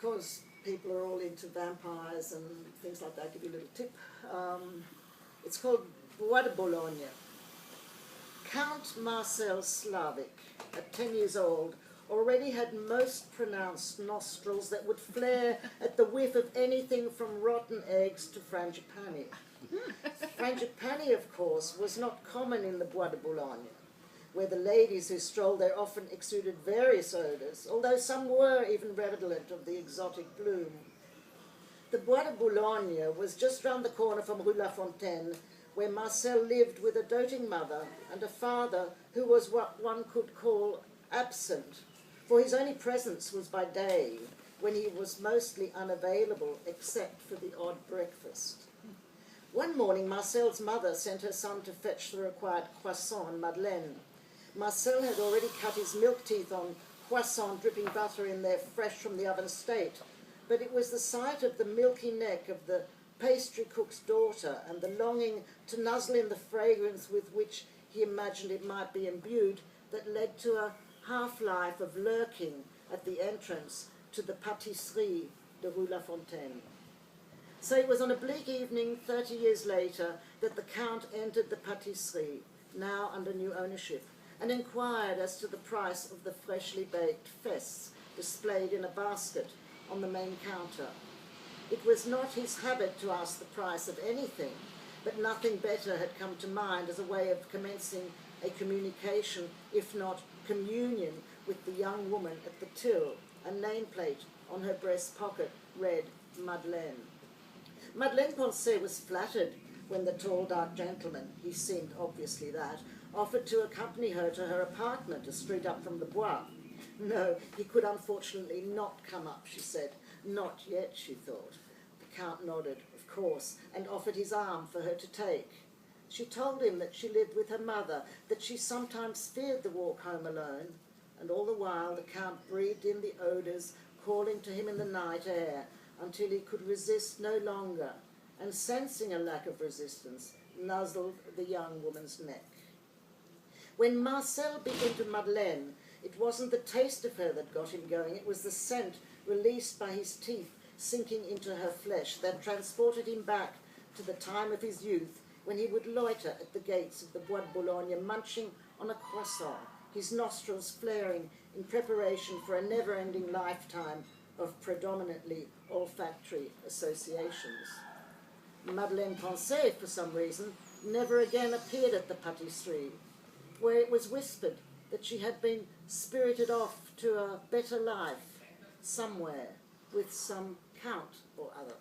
because people are all into vampires and things like that, I'll give you a little tip. It's called Bois de Boulogne. Count Marcel Slavic, at 10 years old, already had most pronounced nostrils that would flare at the whiff of anything from rotten eggs to frangipani. Frangipani, of course, was not common in the Bois de Boulogne, where the ladies who strolled there often exuded various odours, although some were even redolent of the exotic bloom. The Bois de Boulogne was just round the corner from Rue La Fontaine, where Marcel lived with a doting mother and a father who was what one could call absent, for his only presence was by day, when he was mostly unavailable except for the odd breakfast. One morning, Marcel's mother sent her son to fetch the required croissant and madeleine. Marcel had already cut his milk teeth on croissant dripping butter in their fresh from the oven state, but it was the sight of the milky neck of the pastry cook's daughter and the longing to nuzzle in the fragrance with which he imagined it might be imbued that led to a half-life of lurking at the entrance to the pâtisserie de Rue La Fontaine. So it was on a bleak evening 30 years later that the Count entered the pâtisserie, now under new ownership, and inquired as to the price of the freshly baked fesses displayed in a basket on the main counter. It was not his habit to ask the price of anything, but nothing better had come to mind as a way of commencing a communication, if not communion, with the young woman at the till. A nameplate on her breast pocket read Madeleine. Madeleine Poncet was flattered when the tall, dark gentleman, he seemed obviously that, offered to accompany her to her apartment a street up from the Bois. No, he could unfortunately not come up, she said. Not yet, she thought. The Count nodded, of course, and offered his arm for her to take. She told him that she lived with her mother, that she sometimes feared the walk home alone, and all the while the Count breathed in the odours, calling to him in the night air, until he could resist no longer, and sensing a lack of resistance, nuzzled the young woman's neck. When Marcel bit into Madeleine, it wasn't the taste of her that got him going, it was the scent released by his teeth sinking into her flesh that transported him back to the time of his youth when he would loiter at the gates of the Bois de Boulogne munching on a croissant, his nostrils flaring in preparation for a never-ending lifetime of predominantly olfactory associations. Madeleine Poncet, for some reason, never again appeared at the pâtisserie, where it was whispered that she had been spirited off to a better life somewhere with some count or other.